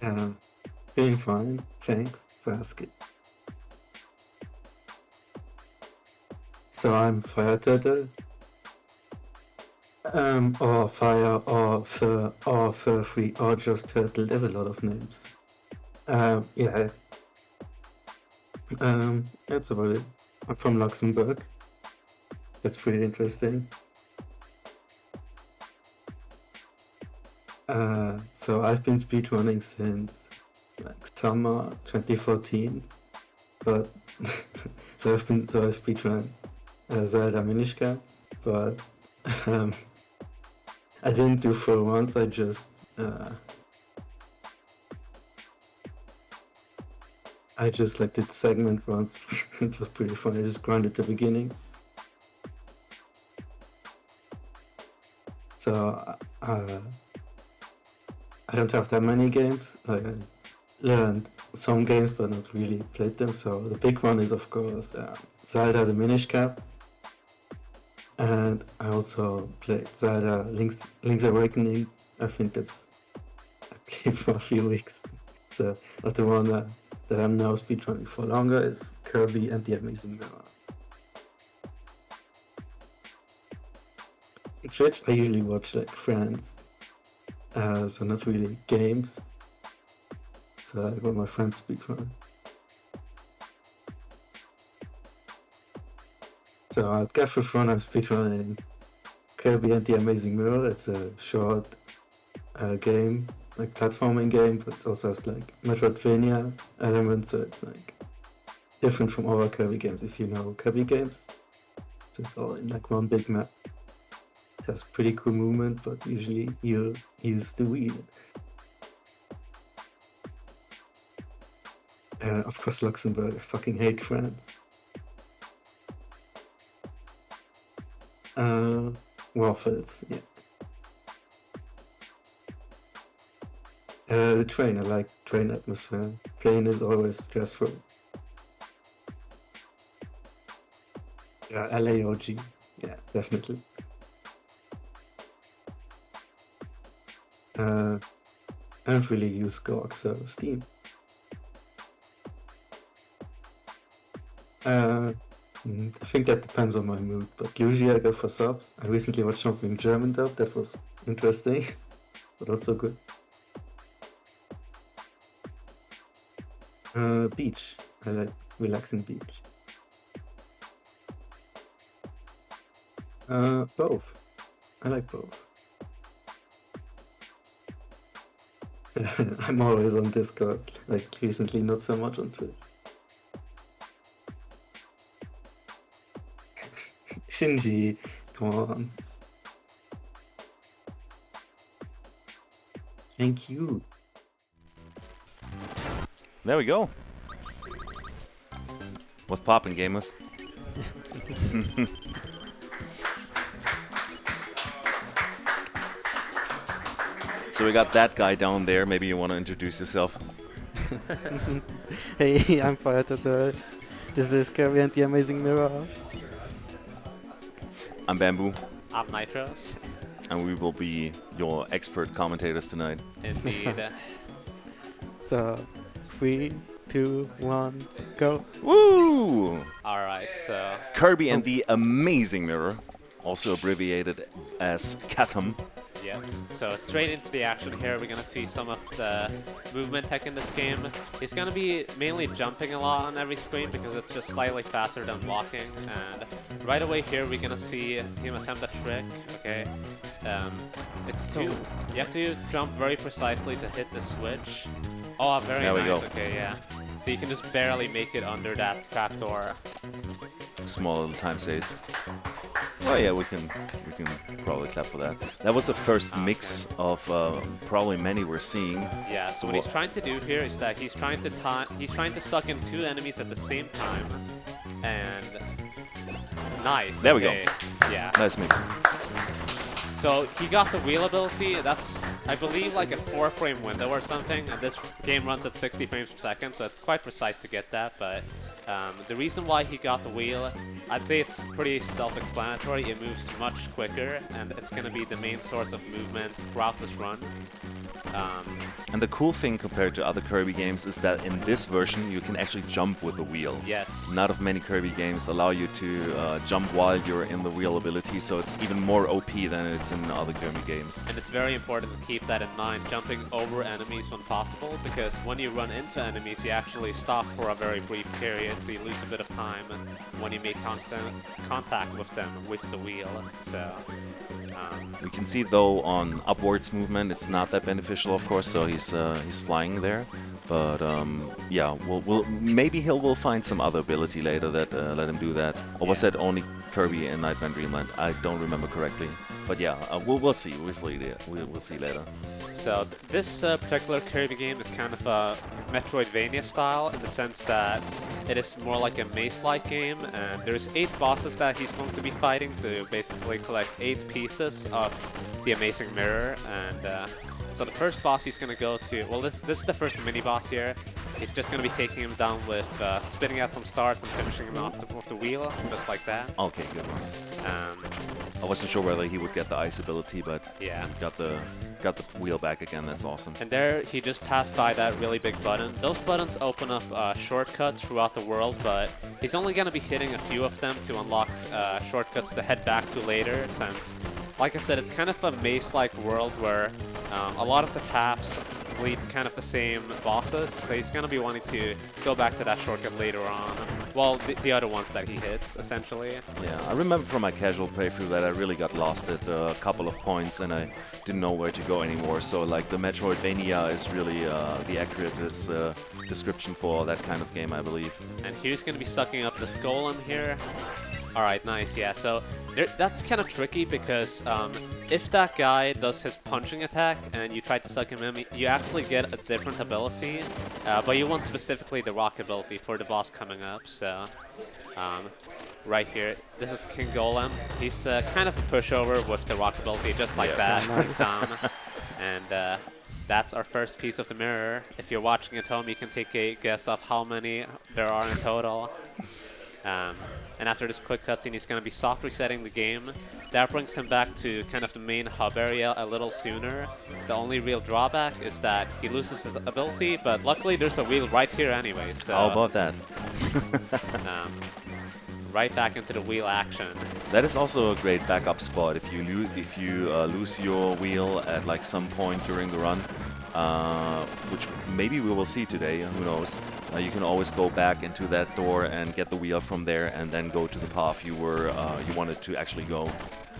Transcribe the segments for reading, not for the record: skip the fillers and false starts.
Uh, Doing fine, thanks for asking. So I'm Fir3turtle, or Fire, or Fir, or Fir3, or just Turtle. There's a lot of names. Yeah, that's about it. I'm from Luxembourg. That's pretty interesting. So I've been speedrunning since like summer 2014, but so I speedrun Zelda Minish Cap, but um, I didn't do full ones. I just like did segment runs. It was pretty fun. I just grinded the beginning. So I don't have that many games. I learned some games, but not really played them. So the big one is, of course, Zelda the Minish Cap. And I also played Zelda Link's Awakening. I think I played for a few weeks. So, but the one that I'm now speedrunning for longer is Kirby and the Amazing Mirror. In Twitch, I usually watch like friends, so not really games. So I got my friends speedrun. So at Gaffrethon, I'm speedrunning Kirby and the Amazing Mirror. It's a short game, like platforming game, but it also has like Metroidvania elements, so it's like different from other Kirby games if you know Kirby games. So it's all in like one big map. It has pretty cool movement, but usually you use the wheel. Of course, Luxembourg, I fucking hate France. Waffles, yeah. The train, I like train atmosphere. Plane is always stressful. Yeah, LAOG, yeah, definitely. I don't really use GOG, so Steam. I think that depends on my mood, but usually I go for subs. I recently watched something German dub that was interesting, but also good. Beach. I like relaxing beach. Both. I like both. I'm always on Discord, like recently not so much on Twitch. Shinji, come on. Thank you. There we go. What's poppin', gamers? So we got that guy down there. Maybe you want to introduce yourself. Hey, I'm Fir3turtle. This is Kirby and the Amazing Mirror. I'm Bamboo, I'm Nitroz. and we will be your expert commentators tonight. Indeed. So, 3, 2, 1, go. Woo! Alright, so Kirby and the Amazing Mirror, also abbreviated as CATM. yeah. So straight into the action here. We're gonna see some of the movement tech in this game. He's gonna be mainly jumping a lot on every screen because it's just slightly faster than walking. And right away here we're gonna see him attempt a trick. Okay. It's two. You have to jump very precisely to hit the switch. Oh, very There we nice. go. Okay, yeah. So you can just barely make it under that trapdoor. Small little time saves. Oh yeah, we can probably clap for that. That was the first mix of probably many we're seeing. Yeah, so what he's trying to do here is that he's trying to suck in two enemies at the same time. And nice. There we go. Yeah. Nice mix. So he got the wheel ability. That's, I believe, like a 4-frame window or something. And this game runs at 60 frames per second, so it's quite precise to get that. But the reason why he got the wheel, I'd say it's pretty self-explanatory. It moves much quicker, and it's going to be the main source of movement throughout this run. And the cool thing compared to other Kirby games is that in this version you can actually jump with the wheel. Yes. Not of many Kirby games allow you to jump while you're in the wheel ability, so it's even more OP than it's in other Kirby games. And it's very important to keep that in mind, jumping over enemies when possible, because when you run into enemies, you actually stop for a very brief period, so you lose a bit of time when you make contact with them with the wheel. So we can see though on upwards movement, it's not that beneficial, of course. So he's flying there, but yeah, maybe we'll find some other ability later that let him do that. Or was that only Kirby and Nightmare Dreamland? I don't remember correctly, but yeah, we'll see. We'll see later. So this particular Kirby game is kind of a Metroidvania style in the sense that it is more like a maze-like game, and there's 8 bosses that he's going to be fighting to basically collect 8 pieces of the amazing mirror. And so the first boss he's going to go to, well, this is the first mini-boss here. He's just going to be taking him down with spitting out some stars and finishing him off with the wheel, just like that. Okay, good one. I wasn't sure whether he would get the ice ability, but yeah, got the wheel back again. That's awesome. And there he just passed by that really big button. Those buttons open up shortcuts throughout the world, but he's only going to be hitting a few of them to unlock shortcuts to head back to later, since, like I said, it's kind of a maze-like world where a lot of the paths lead to kind of the same bosses, so he's going to be wanting to go back to that shortcut later on. Well, the other ones that he hits, essentially. Yeah, I remember from my casual playthrough that I really got lost at a couple of points and I didn't know where to go anymore. So like the Metroidvania is really the accurate description for that kind of game, I believe. And he's going to be sucking up this golem here. Alright, nice, yeah. So that's kind of tricky because if that guy does his punching attack and you try to suck him in, you actually get a different ability, but you want specifically the rock ability for the boss coming up. So right here, this is King Golem. He's kind of a pushover with the rock ability, just like that. Nice. Down. And that's our first piece of the mirror. If you're watching at home, you can take a guess of how many there are in total. And after this quick cutscene, he's going to be soft resetting the game. That brings him back to kind of the main hub area a little sooner. The only real drawback is that he loses his ability, but luckily there's a wheel right here anyway. So how about that? right back into the wheel action. That is also a great backup spot if you lose your wheel at like some point during the run, which maybe we will see today. Who knows? You can always go back into that door and get the wheel from there, and then go to the path you wanted to actually go.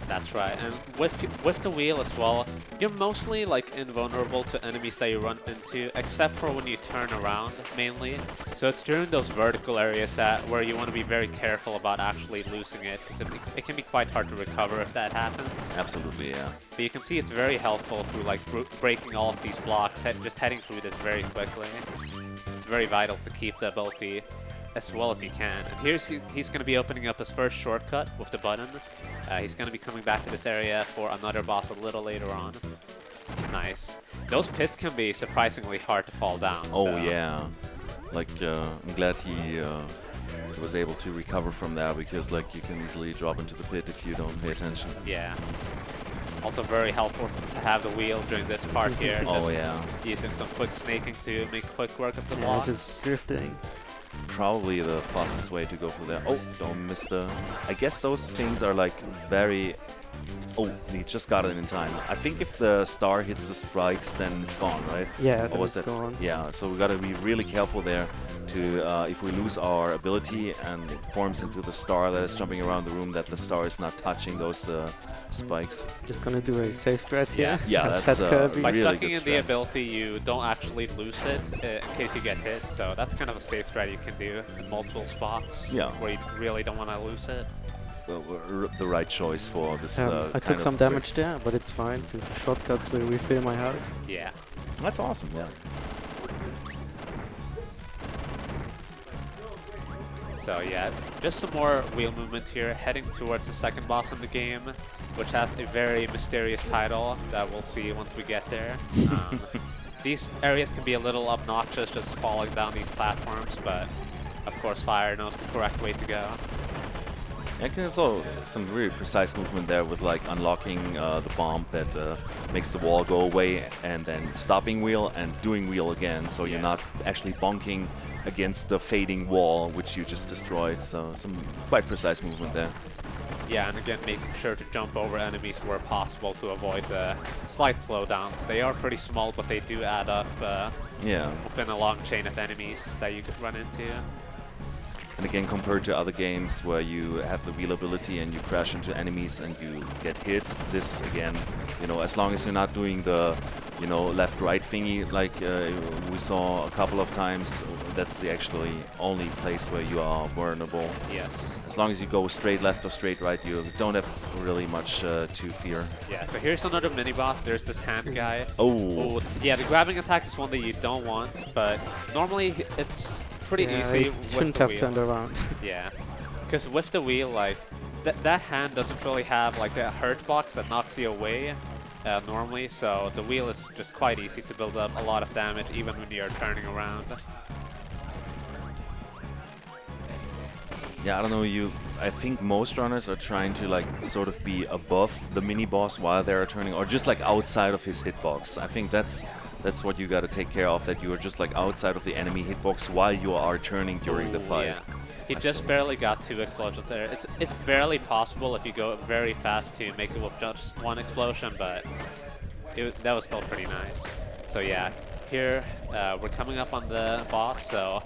That's right, and with the wheel as well, you're mostly like invulnerable to enemies that you run into, except for when you turn around, mainly. So it's during those vertical areas where you want to be very careful about actually losing it, because it can be quite hard to recover if that happens. Absolutely, yeah. But you can see it's very helpful through like breaking all of these blocks, just heading through this very quickly. It's very vital to keep the ability as well as you can. And he's going to be opening up his first shortcut with the button. He's going to be coming back to this area for another boss a little later on. Nice. Those pits can be surprisingly hard to fall down. Oh so. Yeah. Like I'm glad he was able to recover from that, because like you can easily drop into the pit if you don't pay attention. Yeah. Also very helpful to have the wheel during this part here. Oh yeah. Using some quick snaking to make quick work of the blocks. Just drifting. Probably the fastest way to go for that. Oh, don't miss the... I guess those things are like very... Oh, he just got it in time. I think if the star hits the spikes, then it's gone, right? Yeah, then it's gone. Yeah, so we gotta be really careful there to, if we lose our ability and it forms into the star that is jumping around the room, that the star is not touching those spikes. Just gonna do a safe strat here. Yeah, that's Kirby. By really sucking good in the ability, you don't actually lose it in case you get hit, so that's kind of a safe strat you can do in multiple spots where you really don't want to lose it. The right choice for this I took some damage there, but it's fine since the shortcuts will refill my health. Yeah. That's awesome, yeah. So yeah, just some more wheel movement here, heading towards the second boss in the game, which has a very mysterious title that we'll see once we get there. These areas can be a little obnoxious, just falling down these platforms, but of course Fire knows the correct way to go. And there's also some really precise movement there with like unlocking the bomb that makes the wall go away and then stopping wheel and doing wheel again, so you're not actually bonking against the fading wall which you just destroyed. So some quite precise movement there. Yeah, and again, making sure to jump over enemies where possible to avoid the slight slowdowns. They are pretty small, but they do add up within a long chain of enemies that you could run into. And again, compared to other games where you have the wheel ability and you crash into enemies and you get hit, this again, you know, as long as you're not doing the, you know, left-right thingy like we saw a couple of times, that's the actually only place where you are vulnerable. Yes. As long as you go straight left or straight right, you don't have really much to fear. Yeah, so here's another mini-boss. There's this hand guy. Oh. Yeah, the grabbing attack is one that you don't want, but normally it's pretty easy with shouldn't the have wheel. turned around. Yeah, because with the wheel, like, that hand doesn't really have like a hurt box that knocks you away normally, so the wheel is just quite easy to build up a lot of damage even when you're turning around. Yeah, I don't know, I think most runners are trying to like sort of be above the mini-boss while they're turning, or just like outside of his hitbox. I think that's what you got to take care of, that you are just like outside of the enemy hitbox while you are turning during the fight. Yeah. He just barely got 2 explosions there. It's barely possible if you go very fast to make it with just 1 explosion, but that was still pretty nice. So yeah, here we're coming up on the boss, so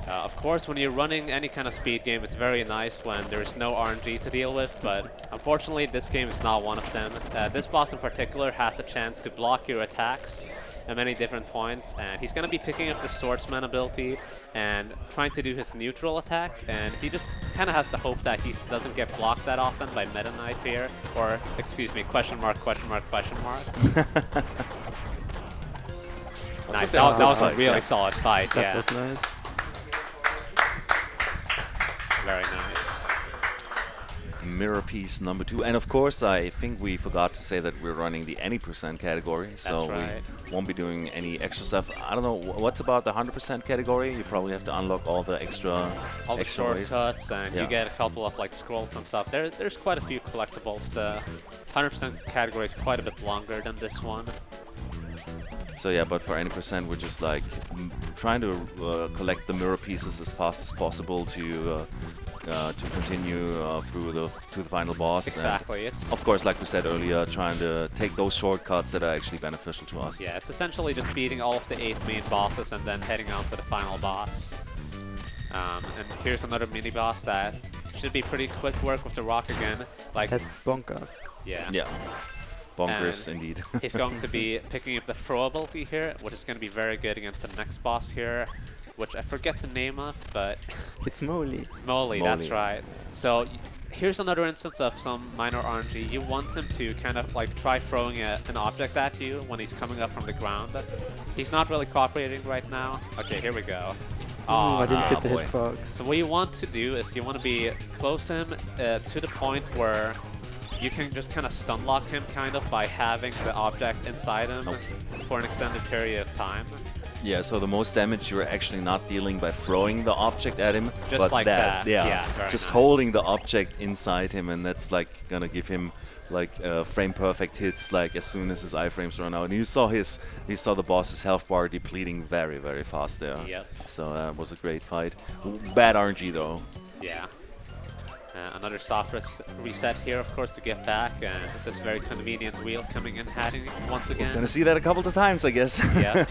of course when you're running any kind of speed game, it's very nice when there's no RNG to deal with, but unfortunately this game is not one of them. This boss in particular has a chance to block your attacks at many different points, and he's going to be picking up the swordsman ability and trying to do his neutral attack, and he just kind of has to hope that he doesn't get blocked that often by Meta Knight here, or excuse me, question mark, question mark, question mark. Nice, that was a really solid fight, That was nice. Very nice. Mirror piece number 2, and of course I think we forgot to say that we're running the any % category, so we won't be doing any extra stuff. I don't know what's about the 100% category. You probably have to unlock all the extra shortcuts, and you get a couple of like scrolls and stuff. There's quite a few collectibles. The 100% category is quite a bit longer than this one. So yeah, but for any %, we're just like trying to collect the mirror pieces as fast as possible to continue through to the final boss. Exactly. And of course, like we said earlier, trying to take those shortcuts that are actually beneficial to us. Yeah, it's essentially just beating all of the 8 main bosses and then heading on to the final boss. And here's another mini boss that should be pretty quick work with the rock again. Like That's bonkers. Yeah. Yeah. Bonkers, indeed. He's going to be picking up the throw ability here, which is going to be very good against the next boss here, which I forget the name of, but... It's Molly. Molly, that's right. So here's another instance of some minor RNG. You want him to kind of like try throwing an object at you when he's coming up from the ground. He's not really cooperating right now. Okay, here we go. Oh, I didn't hit the boy. hitbox. So what you want to do is you want to be close to him to the point where you can just kind of stun lock him kind of by having the object inside him for an extended period of time. Yeah, so the most damage you're actually not dealing by throwing the object at him, Just but like that. Yeah, very just nice. holding the object inside him, and that's like gonna give him like frame perfect hits like as soon as his iframes run out. And you saw the boss's health bar depleting very, very fast there. Yep. So that was a great fight. Bad RNG though. Yeah. Another soft reset here, of course, to get back, and this very convenient wheel coming in handy once again. Gonna see that a couple of times, I guess. Yeah.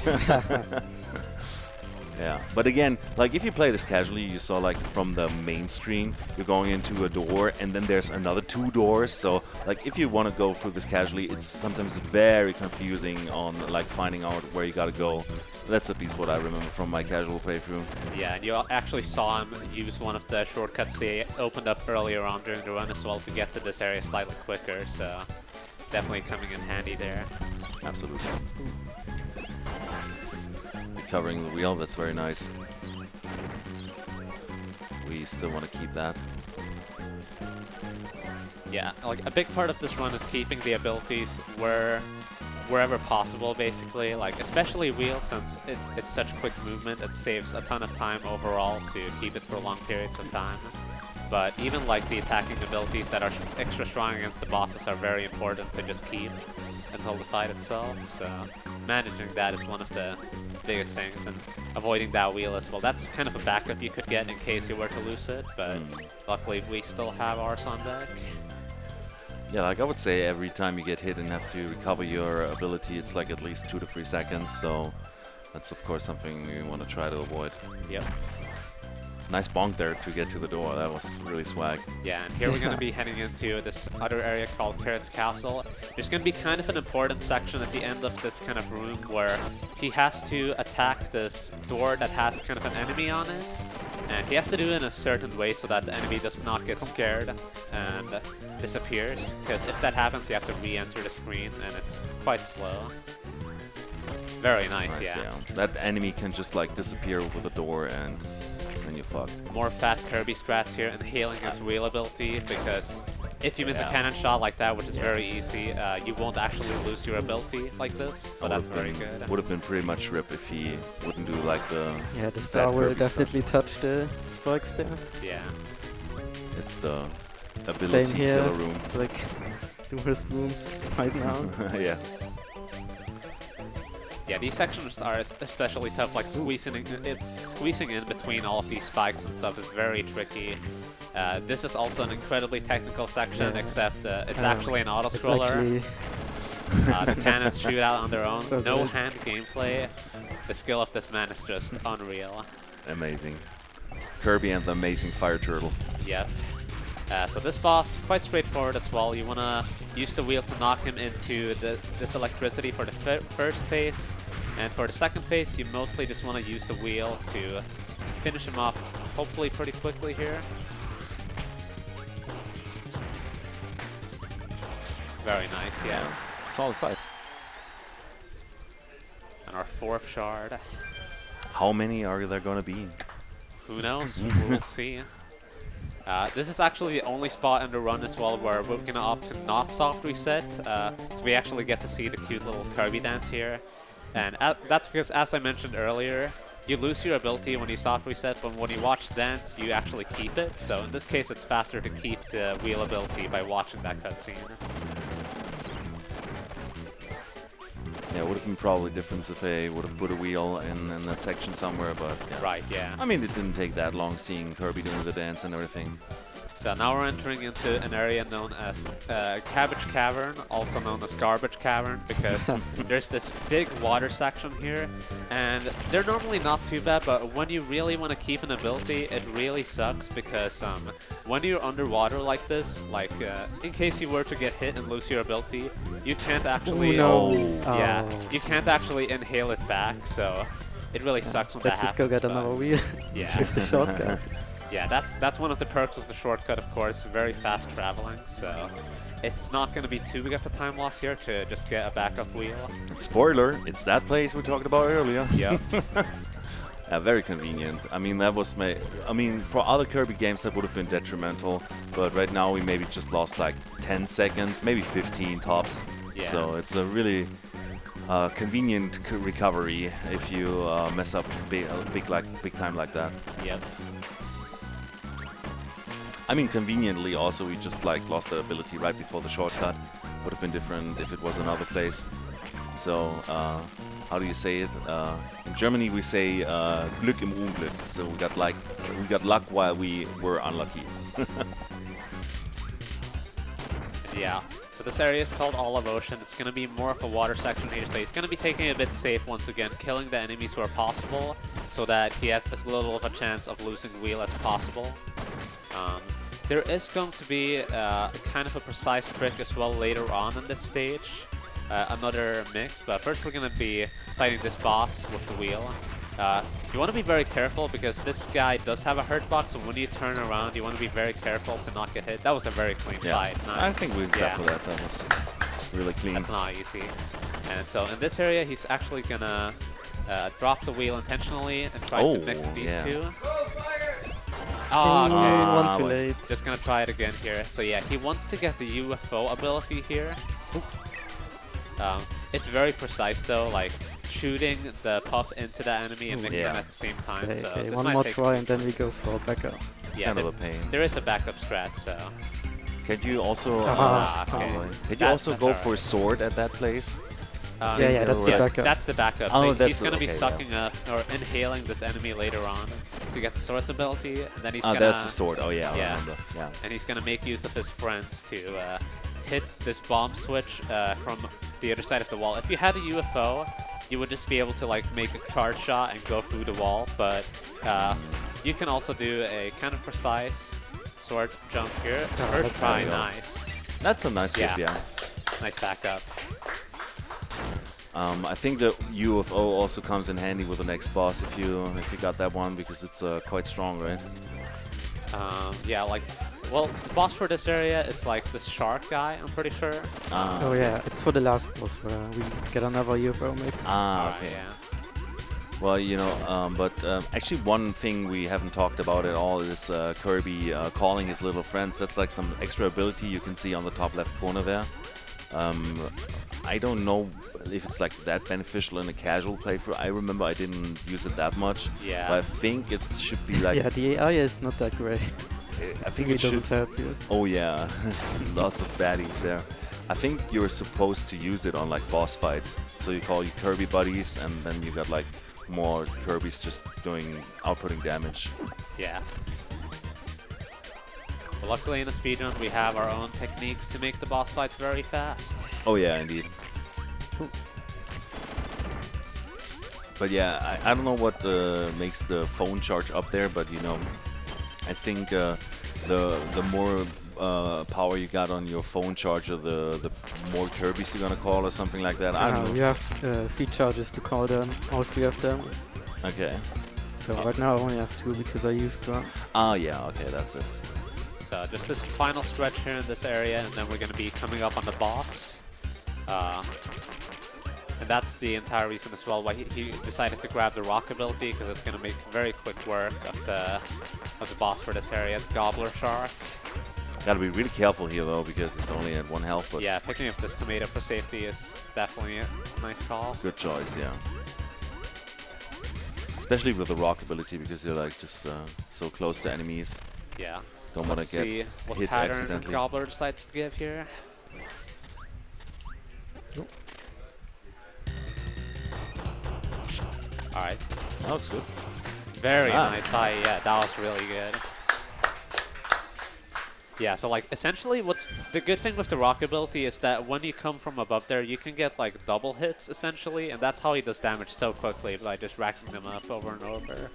Yeah, but again, like if you play this casually, you saw like from the main screen, you're going into a door and then there's another 2 doors. So like if you want to go through this casually, it's sometimes very confusing on like finding out where you gotta go. That's at least what I remember from my casual playthrough. Yeah, and you actually saw him use one of the shortcuts they opened up earlier on during the run as well to get to this area slightly quicker, so definitely coming in handy there. Absolutely. Covering the wheel, that's very nice. We still want to keep that. Yeah, like a big part of this run is keeping the abilities wherever possible, basically. Like especially wheel, since it's such quick movement, it saves a ton of time overall to keep it for long periods of time. but even like the attacking abilities that are extra strong against the bosses are very important to just keep until the fight itself. So managing that is one of the biggest things, and avoiding that wheel as well. That's kind of a backup you could get in case you were to lose it, but luckily we still have ours on deck. Yeah, like I would say every time you get hit and have to recover your ability, it's like at least 2 to 3 seconds, so that's of course something you want to try to avoid. Yep. Nice bonk there to get to the door, that was really swag. Yeah, and here we're going to be heading into this other area called Carrot's Castle. There's going to be kind of an important section at the end of this kind of room where he has to attack this door that has kind of an enemy on it. And he has to do it in a certain way so that the enemy does not get scared and disappears. Because if that happens, you have to re-enter the screen, and it's quite slow. Very nice, yeah. That enemy can just like disappear with the door, and then you're fucked. More fat Kirby strats here, and healing his wheel ability, because if you miss a cannon shot like that, which is very easy, you won't actually lose your ability like this, so that's very good. Would have been pretty much rip if he wouldn't do like the... Yeah, the star will definitely touch the spikes there. Yeah. It's the ability Same here. killer room. It's like the worst rooms right now. Yeah. Yeah, these sections are especially tough, like squeezing in between all of these spikes and stuff is very tricky. This is also an incredibly technical section, except it's actually an auto-scroller. The cannons shoot out on their own. So no good. hand gameplay. The skill of this man is just unreal. Amazing. Kirby and the amazing Fir3turtle. Yep. So this boss, quite straightforward as well. You want to use the wheel to knock him into this electricity for the first phase. And for the second phase, you mostly just want to use the wheel to finish him off, hopefully pretty quickly here. Very nice, yeah. Solid fight. And our fourth shard. How many are there going to be? Who knows? We'll see. This is actually the only spot in the run as well where we're going to opt to not soft reset, so we actually get to see the cute little Kirby dance here. And that's because, as I mentioned earlier, you lose your ability when you soft reset, but when you watch dance, you actually keep it. So in this case, it's faster to keep the wheel ability by watching that cutscene. Yeah, it would have been probably different if they would have put a wheel in that section somewhere, but yeah. Right, yeah. I mean, it didn't take that long seeing Kirby doing the dance and everything. So now we're entering into an area known as Cabbage Cavern, also known as Garbage Cavern, because there's this big water section here, and they're normally not too bad, but when you really want to keep an ability, it really sucks, because when you're underwater like this, like in case you were to get hit and lose your ability, you can't actually, you can't actually inhale it back, so it really sucks when that Let's happens. just go get another wheel. Yeah. Take the shortcut. Yeah, that's one of the perks of the shortcut, of course, very fast traveling, so it's not going to be too big of a time loss here to just get a backup wheel. Spoiler, it's that place we talked about earlier. Yep. Very convenient. I mean, that was for other Kirby games that would have been detrimental, but right now we maybe just lost like 10 seconds, maybe 15 tops. Yeah. So it's a really convenient recovery if you mess up big time like that. Yep. I mean, conveniently also we just like lost the ability right before the shortcut. Would have been different if it was another place. So how do you say it? In Germany we say Glück im Unglück. So we got luck while we were unlucky. Yeah. So this area is called Olive Ocean. It's going to be more of a water section here, so he's going to be taking it a bit safe once again, killing the enemies where possible, so that he has as little of a chance of losing wheel as possible. There is going to be kind of a precise trick as well later on in this stage, another mix, but first we're going to be fighting this boss with the wheel. You want to be very careful because this guy does have a hurt box, so when you turn around you want to be very careful to not get hit. That was a very clean fight. Nice. I think we got that. That was really clean. That's not easy. And so in this area he's actually going to drop the wheel intentionally and try to mix these two. Oh, okay. One too late. Just gonna try it again here. So yeah, he wants to get the UFO ability here. It's very precise though, like shooting the puff into the enemy and mixing Yeah. them at the same time. Okay, So okay, this one might more take, try and then we go for backup. It's yeah, kind of there, a pain. there is a backup strat, so Can you also Ah, okay. can you That- also that's go alright. for sword at that place? Yeah, that's the right. backup. That's the backup. Oh, So that's he's going to be okay, yeah. sucking up or inhaling this enemy later on to get the sword's ability, and then he's Oh, going to... that's the sword. Oh yeah, I Yeah. remember. Yeah. And he's going to make use of his friends to hit this bomb switch from the other side of the wall. If you had a UFO, you would just be able to like make a charge shot and go through the wall, but you can also do a kind of precise sword jump here. First that's try, very well. nice. That's a nice Yeah. gift, yeah. Nice backup. I think the UFO also comes in handy with the next boss if you got that one because it's quite strong, right? Yeah, like, well, the boss for this area is like this shark guy, I'm pretty sure. Oh yeah, it's for the last boss where we get another UFO mix. Ah, Alright, okay. yeah. Well, you know, but actually one thing we haven't talked about at all is Kirby calling his little friends. That's like some extra ability you can see on the top left corner there. I don't know if it's like that beneficial in a casual playthrough. I remember I didn't use it that much. Yeah. But I think it should be like... Yeah, the AI is not that great. I think It it should... doesn't help you. Oh yeah, it's lots of baddies there. I think you're supposed to use it on like boss fights. So you call your Kirby buddies and then you got like more Kirbys just outputting damage. Yeah. But luckily in the speedrun we have our own techniques to make the boss fights very fast. Oh yeah, indeed. But yeah, I don't know what makes the phone charge up there, but you know, I think the more power you got on your phone charger, the more Kirbys you're gonna call or something like that. I don't know. You have 3 charges to call them, all 3 of them. Okay. So right now I only have 2 because I used one. Ah, yeah. Okay, that's it. So just this final stretch here in this area, and then we're going to be coming up on the boss. And that's the entire reason as well why he decided to grab the rock ability, because it's going to make very quick work of the boss for this area. It's Gobbler Shark. Gotta be really careful here though, because it's only at 1 health. But Yeah, picking up this tomato for safety is definitely a nice call. good choice, yeah. Especially with the rock ability, because you're like just so close to enemies. Yeah. Don't want Let's to see get what hit pattern accidentally. Gobbler decides to give here. Alright. That looks good. Very Ah. nice. Yeah, that was really good. Yeah, so like essentially what's the good thing with the rock ability is that when you come from above there, you can get like double hits essentially, and that's how he does damage so quickly by just racking them up over and over.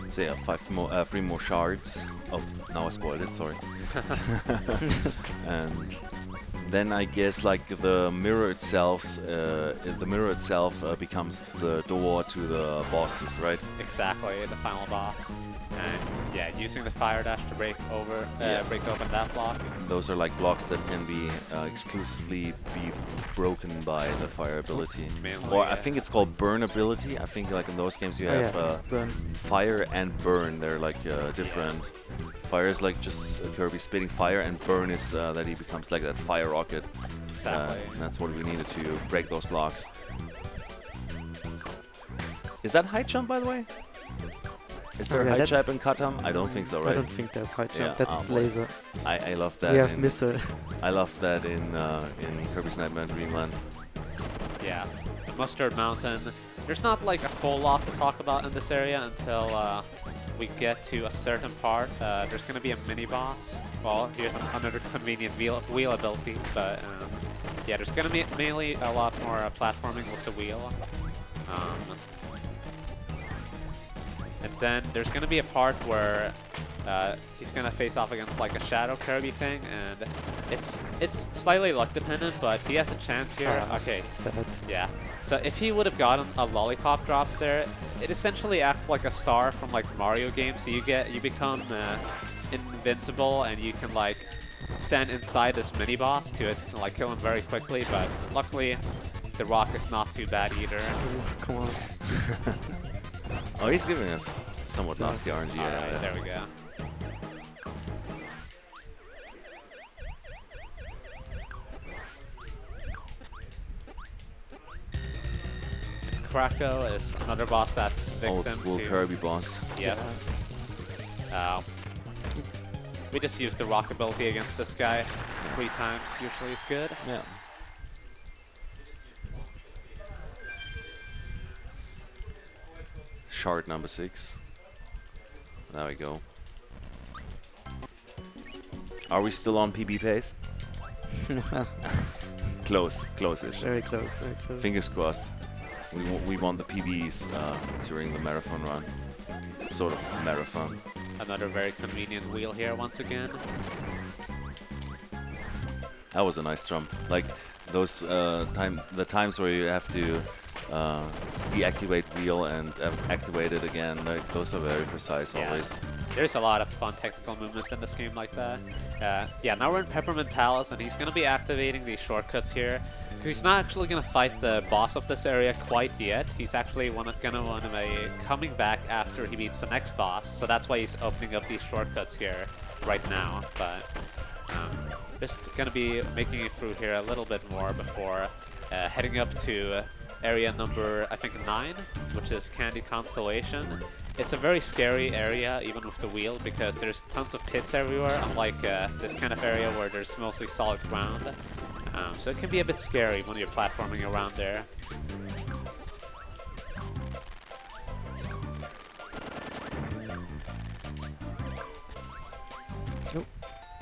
So yeah, 3 more shards. Oh, now I spoiled it, sorry. And then I guess like the mirror itself becomes the door to the bosses, right? Exactly, the final boss. And yeah, using the fire dash to break open that block. Those are like blocks that can be exclusively be broken by the fire ability. Mainly, Or I yeah. think it's called burn ability. I think like in those games you have burn. fire and burn. They're like different. Fire is like just Kirby spitting fire, and burn is that he becomes like that fire rocket. Exactly. And that's what we needed to break those blocks. Is that high jump, by the way? Is there Oh, yeah, high jump that's- in Katam? I don't think so, I right? don't think there's high jump. Yeah, That's well, laser. I love that. We have in- missile. I love that in Kirby's Nightmare Dreamland. Yeah, so Mustard Mountain. There's not like a whole lot to talk about in this area until we get to a certain part. There's going to be a mini boss. Well, here's another convenient wheel ability, but yeah, there's going to be mainly a lot more platforming with the wheel. And then there's going to be a part where he's going to face off against like a Shadow Kirby thing, and it's slightly luck dependent, but he has a chance here. Okay, Sad. yeah. So if he would have gotten a lollipop drop there, it essentially acts like a star from like Mario games. So you become invincible, and you can like stand inside this mini boss to like kill him very quickly. But luckily, the rock is not too bad either. Oof, come on. Oh, he's giving us somewhat nasty RNG. All right, there we go. Krako is another boss that's victim Old school to... Kirby boss. Yep. We just used the rock ability against this guy 3 times. Usually it's good. Yeah. Shard number 6. There we go. Are we still on PB pace? Close, close-ish. Very close, very close. Fingers crossed. We won the PBs during the marathon run. Sort of marathon. Another very convenient wheel here once again. That was a nice jump. Like those the times where you have to deactivate wheel and activate it again. Like those are very precise always. There's a lot of fun technical movement in this game like that. Yeah, now we're in Peppermint Palace, and he's going to be activating these shortcuts here. Because he's not actually going to fight the boss of this area quite yet. He's actually going to want to be coming back after he beats the next boss. So that's why he's opening up these shortcuts here right now. But just going to be making it through here a little bit more before heading up to area number, I think, 9, which is Candy Constellation. It's a very scary area, even with the wheel, because there's tons of pits everywhere, unlike this kind of area where there's mostly solid ground. So it can be a bit scary when you're platforming around there.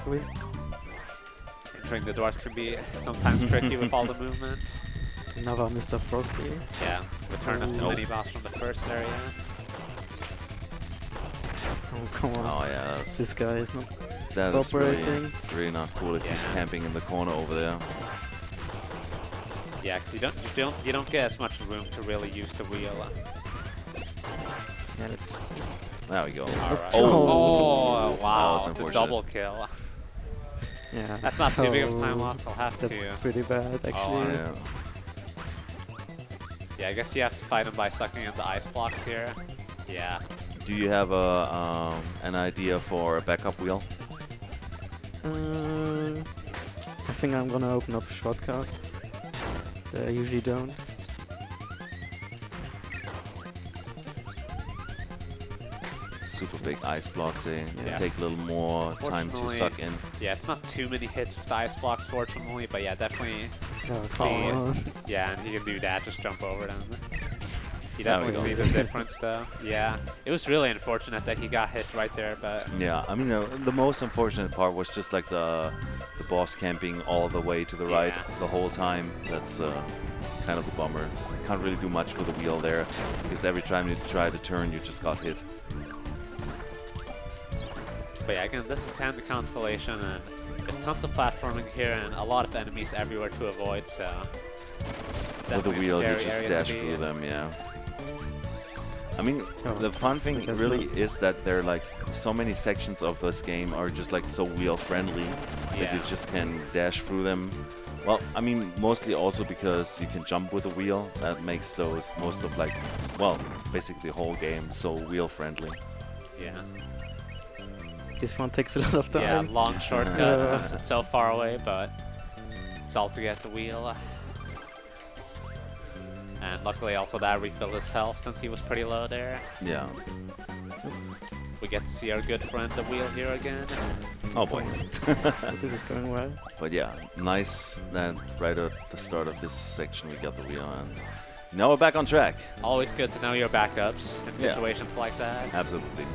Win. Entering the doors can be sometimes tricky with all the movement. Another Mr. Frosty. Yeah, return of the mini-boss from the first area. Oh, come on. Oh yeah, This guy is not that is cooperating. really not cool if he's camping in the corner over there. Yeah, because you don't get as much room to really use the wheel. Yeah, let's just... There we go. Alright. Oh. Oh, wow, was the unfortunate. double kill. Yeah. That's not too big of a time loss, I'll have That's to. pretty bad, actually. Yeah. Yeah, I guess you have to fight him by sucking in the ice blocks here. Yeah. Do you have a an idea for a backup wheel? I think I'm gonna open up a shortcut that I usually don't. Super big ice blocks, eh? Yeah. Take a little more time to Fortunately- suck in. Yeah, it's not too many hits with the ice blocks, fortunately, but yeah, definitely Oh, see. come on. Yeah, and he can do that, just jump over them. You There we definitely see go. the difference, though. Yeah, it was really unfortunate that he got hit right there, but Yeah, I mean, the most unfortunate part was just like the boss camping all the way to the right Yeah. the whole time. That's kind of a bummer. Can't really do much with the wheel there, because every time you try to turn, you just got hit. But yeah, again, this is Candy Constellation, and there's tons of platforming here and a lot of enemies everywhere to avoid, so... it's With the definitely a wheel, you scary just area to dash be through in. them, yeah. I mean, Oh, the fun thing because really is that there are like so many sections of this game are just like so wheel friendly that you Yeah. just can dash through them. Well, I mean, mostly also because you can jump with the wheel. That makes those most of like, well, basically the whole game so wheel friendly. Yeah. This one takes a lot of time. Yeah, long shortcut since it's so far away, but it's all to get the wheel. And luckily also that refilled his health since he was pretty low there. Yeah. We get to see our good friend the wheel here again. Oh boy. But this is going well. But yeah, nice that right at the start of this section we got the wheel, and now we're back on track. Always good to know your backups in Yeah. situations like that. Absolutely.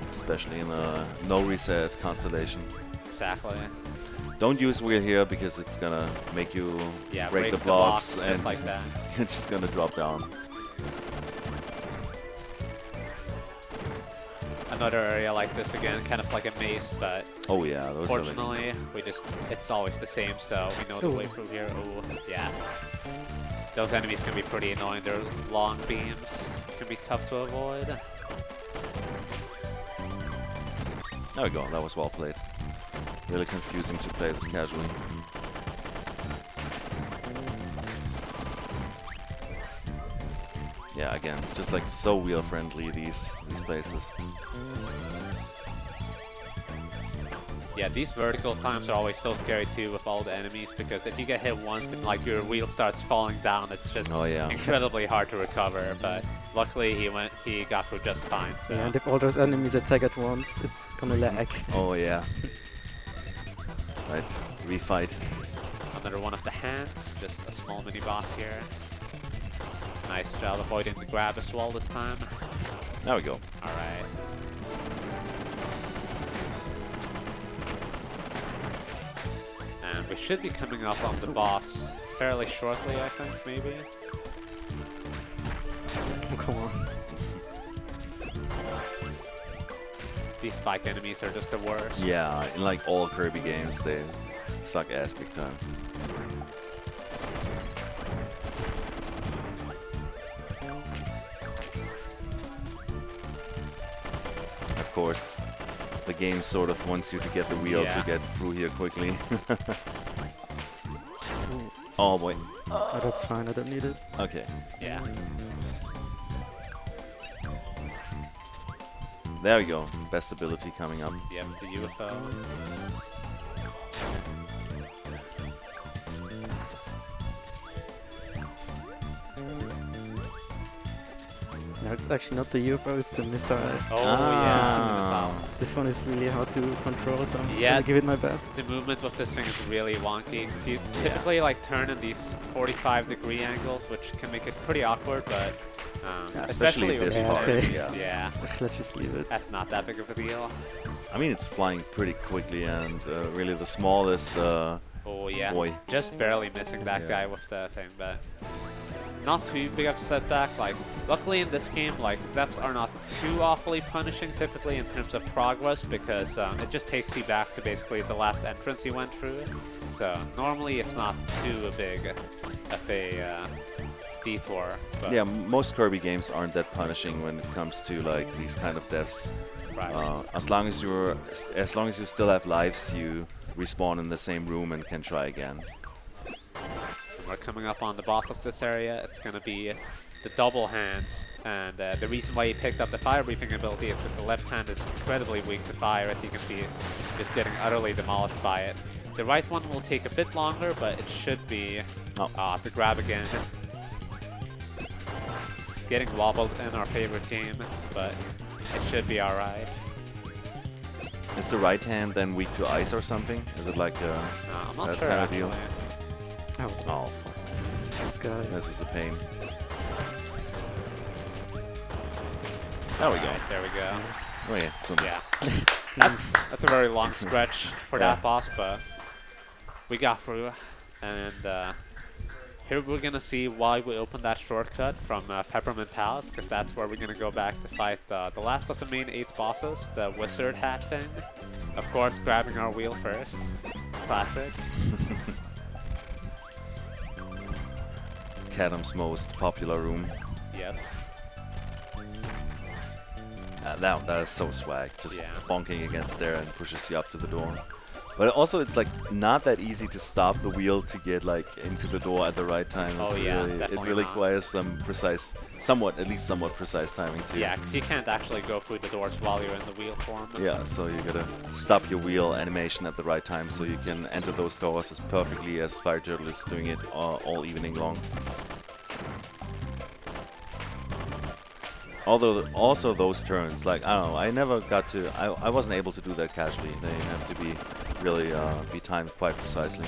Especially in a no reset constellation. Exactly. Don't use wheel here because it's gonna make you Yeah, break the breaks blocks and just like that. you're just gonna drop down. Another area like this again, kind of like a maze, but Oh yeah, those are like, fortunately, it's always the same, so we know the Ooh. way through here. Oh, yeah. Those enemies can be pretty annoying. They're long beams, can be tough to avoid. there we go, that was well played. Really confusing to play this casually. Yeah, again, just like so wheel friendly these places. Yeah, these vertical climbs are always so scary too with all the enemies, because if you get hit once and like your wheel starts falling down, it's just incredibly hard to recover. But luckily he got through just fine. So. Yeah, and if all those enemies attack at once, it's gonna lag. Oh yeah. Right, refight. Another one of the hands, just a small mini boss here. Nice job avoiding the grab as well this time. There we go. All right. And we should be coming up on the boss fairly shortly, I think, maybe. Oh, come on. These spike enemies are just the worst. Yeah, in like all Kirby games, they suck ass big time. Of course, the game sort of wants you to get the wheel to get through here quickly. Oh boy. Oh, that's fine, I don't need it. Okay. Yeah. There we go. Best ability coming up. Yep, the UFO. No, it's actually not the UFO, it's the missile. Oh yeah, the missile. This one is really hard to control, so I'm Yeah. gonna give it my best. The movement with this thing is really wonky, because you typically like turn in these 45-degree angles, which can make it pretty awkward, but especially with this these part. enemies, Yeah. yeah, Let's just leave it. that's not that big of a deal. I mean, it's flying pretty quickly, and really the smallest Oh yeah, boy. just barely missing that guy with the thing, but not too big of a setback. Like, luckily in this game, like, deaths are not too awfully punishing typically in terms of progress, because it just takes you back to basically the last entrance you went through. So normally it's not too big of a detour. But Yeah, most Kirby games aren't that punishing when it comes to like these kind of deaths. right. As long as you still have lives, you respawn in the same room and can try again. We're coming up on the boss of this area. It's going to be the double hands, and the reason why he picked up the fire breathing ability is because the left hand is incredibly weak to fire, as you can see, just getting utterly demolished by it. The right one will take a bit longer, but it should be the grab again. Getting wobbled in our favorite game, but it should be alright. Is the right hand then weak to ice or something? Is it like I'm not that sure kind of actually. deal? Oh, Oh, this guy. this is a pain. There we go. Alright, there we go. Oh yeah, some Yeah, that's a very long stretch for that boss, but we got through, and here we're gonna see why we opened that shortcut from Peppermint Palace, because that's where we're gonna go back to fight the last of the main 8 bosses, the wizard hat thing. Of course, grabbing our wheel first. Classic. Cadam's most popular room. Yep. That is so swag, just Yeah. bonking against there and pushes you up to the door. But also, it's like not that easy to stop the wheel to get like into the door at the right time. Oh, It's yeah, really, it definitely really not. requires some precise, at least somewhat precise timing too. Yeah, because you can't actually go through the doors while you're in the wheel form. Yeah, so you gotta stop your wheel animation at the right time so you can enter those doors as perfectly as Fir3turtle is doing it all evening long. Although also those turns, like I don't know, I never got to, I wasn't able to do that casually. They have to be really be timed quite precisely.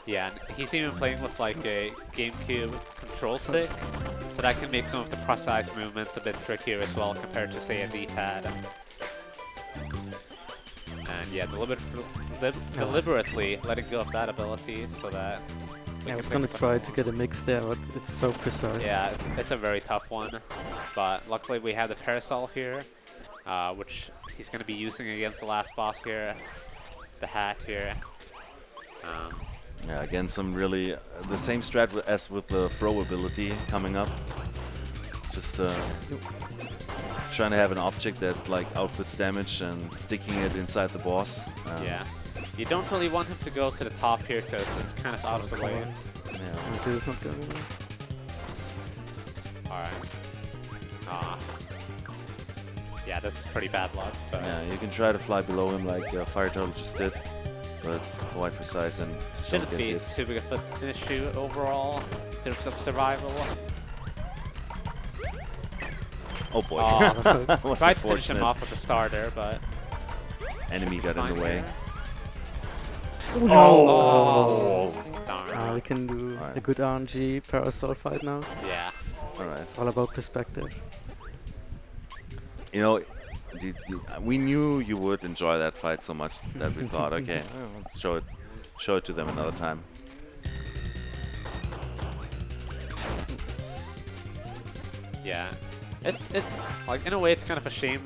Yeah, and he's even playing with like a GameCube control stick, so that can make some of the precise movements a bit trickier as well compared to say a D-pad. And yeah, deliberately letting go of that ability so that I was gonna try to get a mix there, but it's so precise. Yeah, it's a very tough one, but luckily we have the parasol here, which he's gonna be using against the last boss here. The hat here. Yeah, again, some really the same strat as with the throw ability coming up. Just trying to have an object that like outputs damage and sticking it inside the boss. Yeah. You don't really want him to go to the top here because it's kind of out of the way. Yeah. This is not going well. Alright. Yeah, this is pretty bad luck. But Yeah, you can try to fly below him like Fir3turtle just did, but it's quite precise and shouldn't don't be get hit. too big of an issue overall in terms of survival. Oh boy. Oh, Was tried to finish him unfortunate. off with the starter, but Enemy got in fine the way. there. Oh! Darn. We can do Alright. a good RNG parasol fight now. Yeah. Alright. It's all about perspective. You know, we knew you would enjoy that fight so much that we thought, okay, let's show it to them another time. Yeah. It's like in a way it's kind of a shame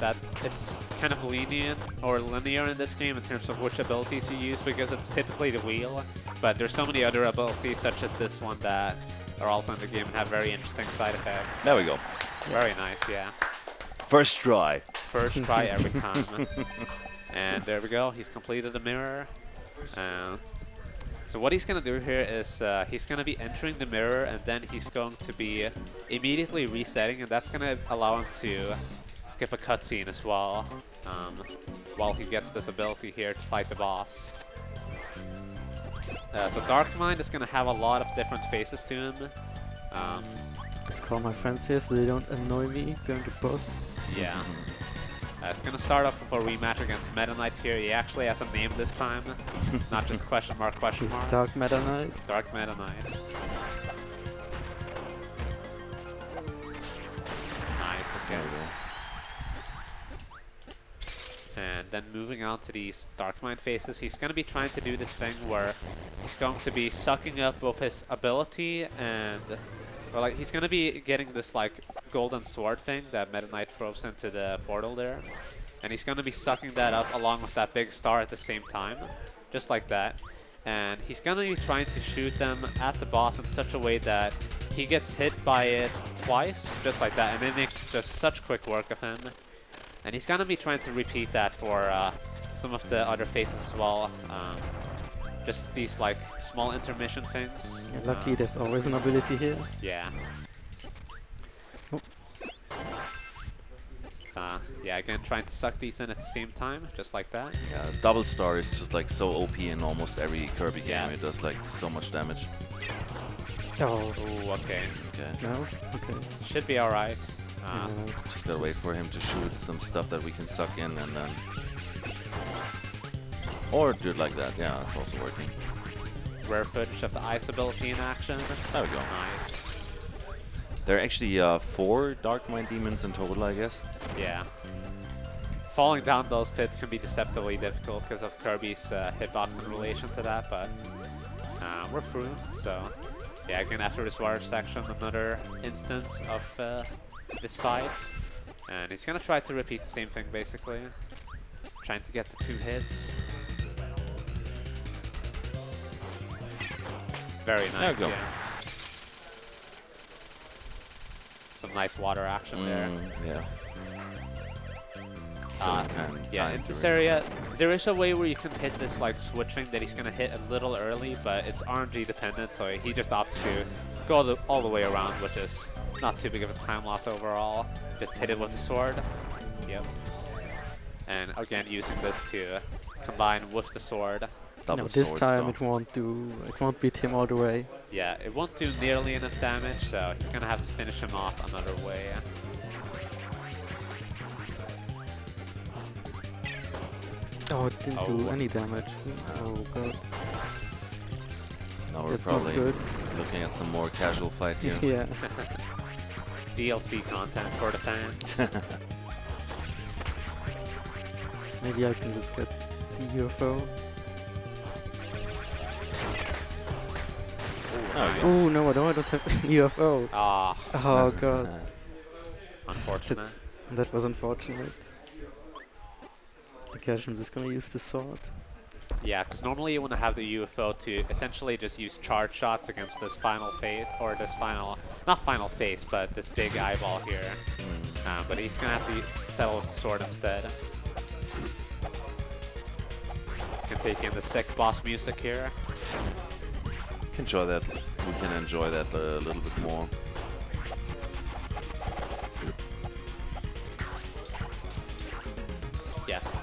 that it's kind of lenient or linear in this game in terms of which abilities you use, because it's typically the wheel, but there's so many other abilities such as this one that are also in the game and have very interesting side effects. There we go. Very nice, yeah. First try. First try every time. And there we go, he's completed the mirror. So what he's going to do here is he's going to be entering the mirror, and then he's going to be immediately resetting, and that's going to allow him to skip a cutscene as well while he gets this ability here to fight the boss. So Dark Mind is going to have a lot of different faces to him. Just call my friends here so they don't annoy me during the boss. Yeah. It's going to start off with a rematch against Meta Knight here. He actually has a name this time, not just question mark, question He's mark. Dark Meta Knight. Dark Meta Knight. Nice, okay. There we go. And then moving on to these Dark Mind faces, he's going to be trying to do this thing where he's going to be sucking up both his ability and... Or like he's gonna be getting this like golden sword thing that Meta Knight throws into the portal there, and he's gonna be sucking that up along with that big star at the same time, just like that. And he's gonna be trying to shoot them at the boss in such a way that he gets hit by it twice, just like that, and it makes just such quick work of him. And he's gonna be trying to repeat that for some of the other faces as well. Just these like small intermission things. Yeah, lucky there's always an ability here. Yeah. Oh. So, yeah, again, trying to suck these in at the same time, just like that. Yeah, double star is just like so OP in almost every Kirby game. Yeah. It does like so much damage. Oh, Ooh, okay. Okay. no? Okay. Should be alright. Just gotta wait for him to shoot some stuff that we can suck in and then... Or do it like that. Yeah, that's also working. Rare footage of the ice ability in action. There we go. Nice. There are actually 4 Dark Mind demons in total, I guess. Yeah. Falling down those pits can be deceptively difficult because of Kirby's hitbox in relation to that, but we're through. So, yeah, again, after this water section, another instance of this fight. And he's gonna try to repeat the same thing, basically. Trying to get the 2 hits. Very nice, There we go. yeah. Some nice water action there. Yeah. Yeah, in this area, there is a way where you can hit this like switch thing that he's gonna hit a little early, but it's RNG dependent, so he just opts to go all the way around, which is not too big of a time loss overall. Just hit it with the sword. Yep. And again, using this to combine with the sword. Double No, this swords, time though. it won't beat him all the way. Yeah, it won't do nearly enough damage, so he's gonna have to finish him off another way. Oh, it didn't do Oh. any damage. Oh god. Now we're That's not probably good. looking at some more casual fight here. Yeah. DLC content for the fans. Maybe I can just get the UFO. Oh, yes. Oh no, I don't have UFO. Ah, Oh god. unfortunate. That was unfortunate. Okay, I'm just gonna use the sword. Yeah, because normally you want to have the UFO to essentially just use charge shots against this final phase, or this final, not final phase, but this big eyeball here. But he's going to have to settle with the sword instead. Can take in the sick boss music here. Enjoy that. We can enjoy that a little bit more.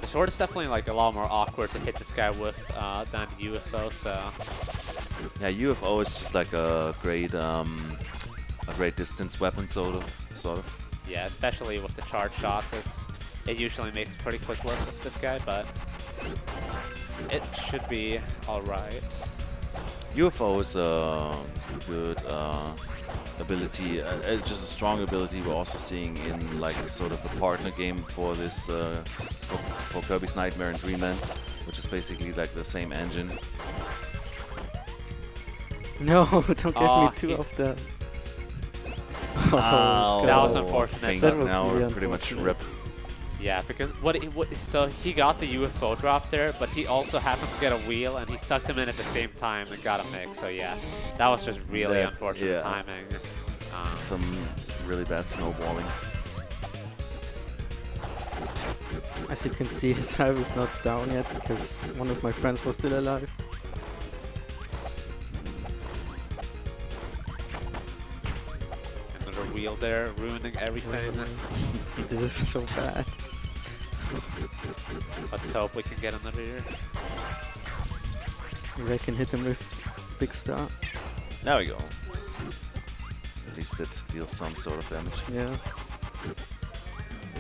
sword is definitely like a lot more awkward to hit this guy with than UFO. So Yeah, UFO is just like a great distance weapon, sort of. yeah, especially with the charge shots, it usually makes pretty quick work with this guy, but it should be all right. UFO is a good ability, just a strong ability we're also seeing in like sort of the partner game for this for Kirby's Nightmare and Dreamland, which is basically like the same engine. No, don't give me two he- of them. Oh, That was unfortunate. Thank That God, was now really we're pretty much unfortunate. ripped. Yeah, because so he got the UFO drop there, but he also happened to get a wheel, and he sucked him in at the same time and got a mix. So yeah, that was just really That- unfortunate yeah. timing. Some really bad snowballing. As you can see, his health is not down yet because one of my friends was still alive. Another wheel there, ruining everything. This is so bad. Let's hope we can get another here. Maybe I can hit him with Big Star. There we go. At least it deals some sort of damage. Yeah.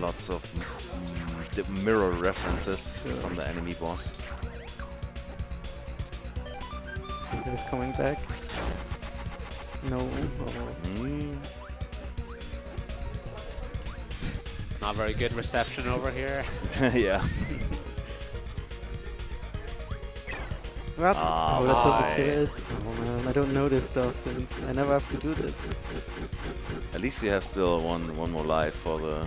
Lots of mirror references Sure. from the enemy boss. He's coming back. No. Oh. Mm. Not very good reception over here. Yeah. What? Ah, Oh, that doesn't why? kill it. Oh man, I don't know this stuff since I never have to do this. At least you have still one more life for the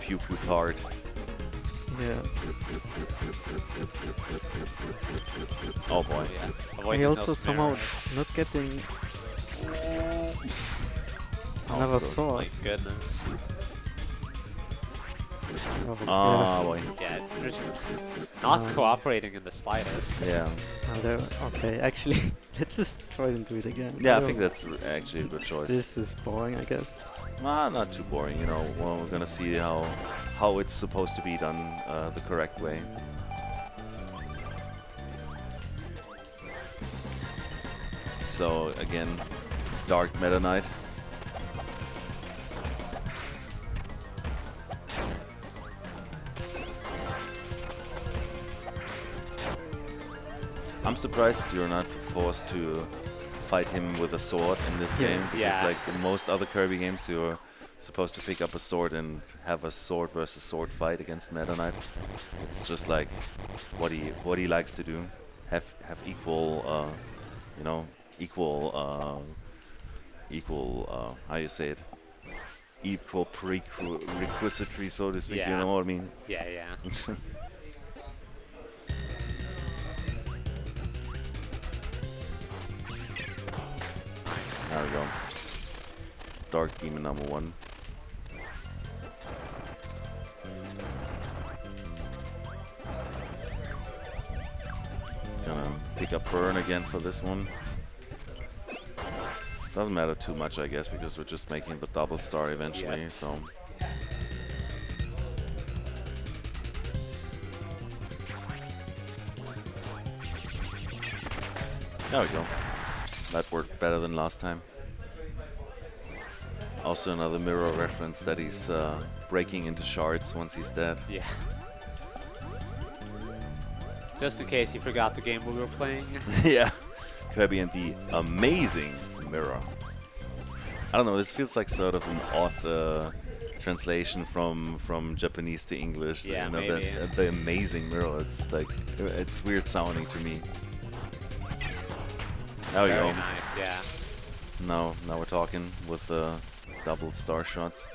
pew pew part. Yeah. Oh boy. Yeah. I avoiding also those somehow mirrors. not getting Oh, another so sword. My goodness. Oh, Ah yeah. boy. Yeah, just not cooperating in the slightest. Yeah. Oh, there. Okay, actually, let's just try and do it again. Yeah, I don't- think that's actually a good choice. This is boring, I guess. Not too boring, you know. Well, we're gonna see how it's supposed to be done the correct way. So again, Dark Meta Knight. I'm surprised you're not forced to fight him with a sword in this Yeah. game, because Yeah. like in most other Kirby games, you're supposed to pick up a sword and have a sword versus sword fight against Meta Knight. It's just like what he likes to do. Have equal, you know, equal how you say it? Equal prerequisitory, so to speak. You Yeah. know what I mean? Yeah, yeah. There we go. Dark Demon number 1. Gonna pick up Burn again for this one. Doesn't matter too much, I guess, because we're just making the double star eventually, Yep. so. There we go. That worked better than last time. Also another mirror reference that he's breaking into shards once he's dead. Yeah. Just in case you forgot the game we were playing. Yeah. Kirby and the amazing mirror. I don't know, this feels like sort of an odd translation from Japanese to English. Yeah, you know, maybe. the amazing mirror. It's just like, it's weird sounding to me. There we Very go. nice, yeah. Now we're talking with double star shots.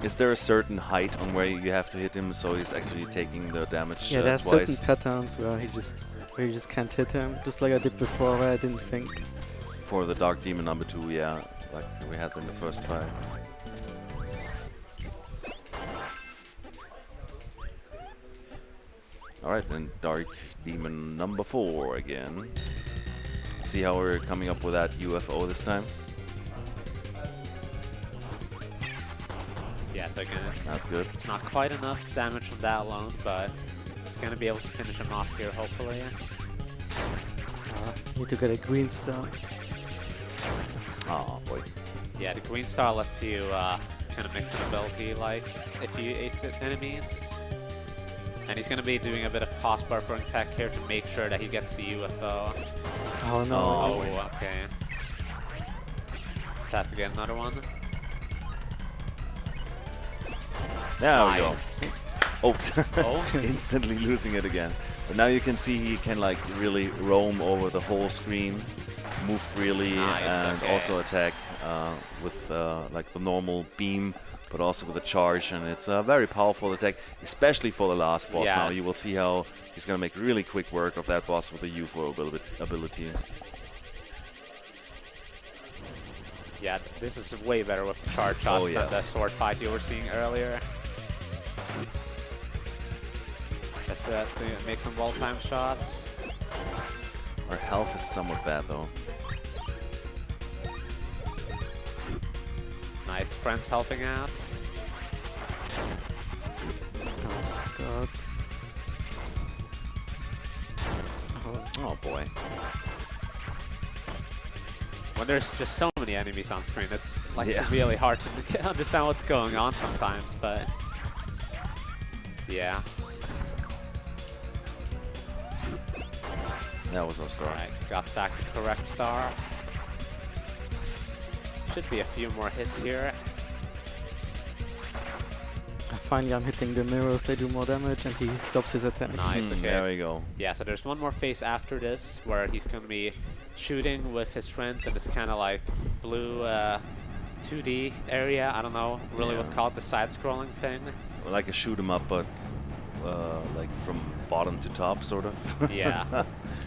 Is there a certain height on where you have to hit him so he's actually taking the damage Yeah, there's twice? certain patterns where you just can't hit him, just like I did before where I didn't think. For the Dark Demon number 2, yeah, like we had in the first fight. Alright, then Dark Demon number 4 again. See how we're coming up with that UFO this time? Yeah, so again, That's good. it's not quite enough damage from that alone, but it's going to be able to finish him off here, hopefully. Need to get a green star. Oh boy. Yeah, the green star lets you kind of mix an ability, like if you 8-bit enemies. And he's going to be doing a bit of pause buffering tech here to make sure that he gets the UFO. Oh no. Oh, okay. Just have to get another one. There we go. Nice. Oh, Oh. instantly losing it again. But now you can see he can like really roam over the whole screen, move freely, Nice, and okay. also attack with like the normal beam, but also with a charge. And it's a very powerful attack, especially for the last boss. Yeah. Now you will see how he's gonna make really quick work of that boss with the UFO ability. Yeah, this is way better with the charge shots yeah. than the sword fight you were seeing earlier. Just to make some wall time shots. Our health is somewhat bad though. Nice, friends helping out. Oh god. Oh boy. When there's just so many enemies on screen, it's like Yeah. really hard to understand what's going on sometimes, but yeah. That was no star. Alright, got back to correct star. Should be a few more hits here. Finally I'm hitting the mirrors, they do more damage and he stops his attack. Nice, okay. There we go. Yeah, so there's one more phase after this where he's going to be shooting with his friends in this kind of like blue 2D area. I don't know really what to call it, the side-scrolling thing. Like a shoot 'em up, but like from bottom to top, sort of. Yeah.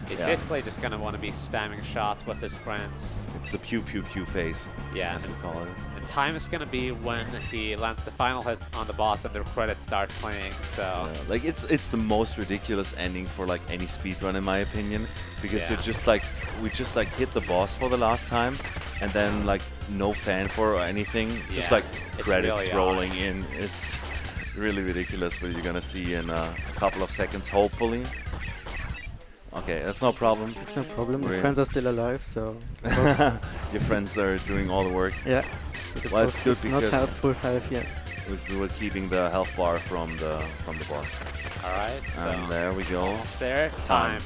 He's Yeah. basically just going to want to be spamming shots with his friends. It's the pew pew pew phase, Yeah. as we call it. And time is going to be when he lands the final hit on the boss and the credits start playing, so... Like it's the most ridiculous ending for like any speedrun in my opinion, because Yeah. you're just like we just like hit the boss for the last time, and then like no fanfare or anything, just Yeah, like it's credits really rolling in. It's really ridiculous, but you're gonna see in a couple of seconds, hopefully. Okay, that's no problem. It's no problem, the We're- friends are still alive, so... Your friends are doing all the work. yeah. So the Well, it's boss good is not because- at full health yet. We were keeping the health bar from the boss. Alright, so... And there we go. Almost there. Time.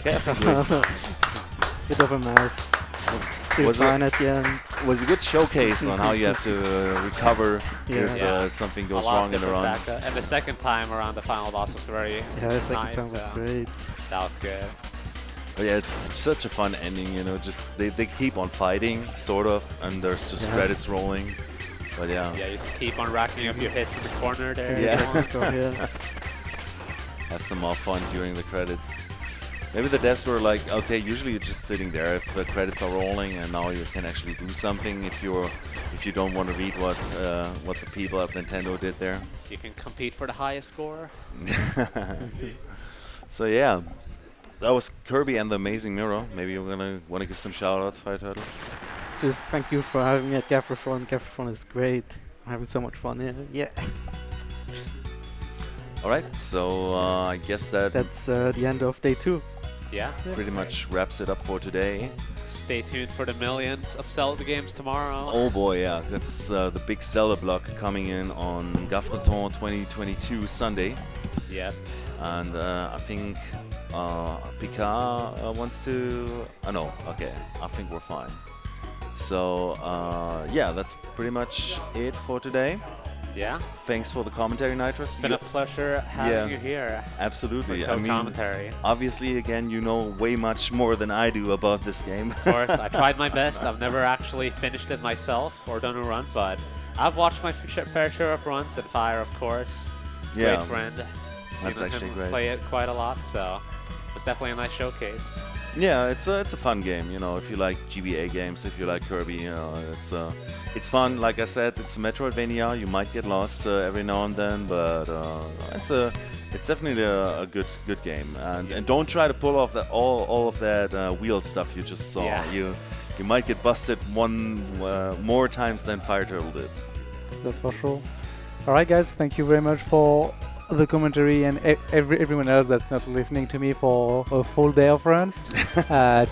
Okay, I think we- Bit of a mess. Still Was fine at the end. was a good showcase on how you have to recover if Yeah. something A goes lot of wrong in the different run. factor. And the second time around the final boss was very Yeah, the second nice. time was great. That was good. But yeah, it's such a fun ending, you know, just they keep on fighting, sort of, and there's just Yeah. credits rolling. But yeah, Yeah, you can keep on racking up your hits in the corner there. if Yeah. you want. Let's go here. have some more fun during the credits. Maybe the devs were like, okay, usually you're just sitting there if the credits are rolling, and now you can actually do something if you don't want to read what the people at Nintendo did there. You can compete for the highest score. So yeah, that was Kirby and the Amazing Mirror. Maybe you're gonna want to give some shoutouts, Fir3turtle. Just thank you for having me at Gaffrethon. Gaffrethon is great. I'm having so much fun here. Yeah. All right, so I guess that That's the end of day 2. Yeah. pretty much wraps it up for today. Stay tuned for the millions of Zelda games tomorrow. Oh boy, yeah, that's the big Zelda block coming in on Gaffrethon 2022 Sunday, Yep. and I think Picard wants to. No, okay, I think we're fine. So yeah, that's pretty much it for today. Yeah. Thanks for the commentary, Nitroz. It's been a pleasure having Yeah. you here Absolutely. for I mean, co-commentary. obviously, again, you know way much more than I do about this game. Of course, I tried my best. I've never actually finished it myself or done a run, but I've watched my fair share of runs and Fire, of course. Yeah. Great friend. That's Seen actually him great. play it quite a lot, so it's definitely a nice showcase. Yeah, it's a fun game. You know, if you like GBA games, if you like Kirby, you know, it's fun. Like I said, it's a Metroidvania. You might get lost every now and then, but it's definitely a good game. And don't try to pull off all of that wheel stuff you just saw. Yeah. you might get busted one more times than Fir3turtle did. That's for sure. All right, guys, thank you very much for the commentary and everyone else that's not listening to me for a full day of runs.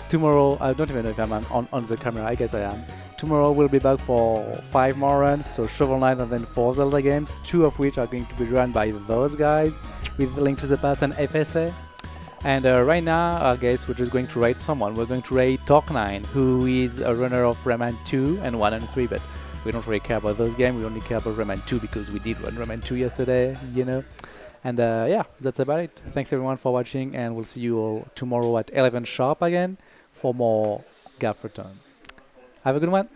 Tomorrow, I don't even know if I'm on the camera. I guess I am. Tomorrow we'll be back for 5 more runs, so Shovel Knight and then 4 Zelda games, 2 of which are going to be run by those guys with Link to the Past and FSA. And right now, I guess we're just going to raid someone. We're going to raid Tork9, who is a runner of Rayman 2 and 1 and 3, but we don't really care about those games. We only care about Rayman 2 because we did run Rayman 2 yesterday, you know. And yeah, that's about it. Thanks everyone for watching, and we'll see you all tomorrow at 11 sharp again for more Gaffrethon. Have a good one.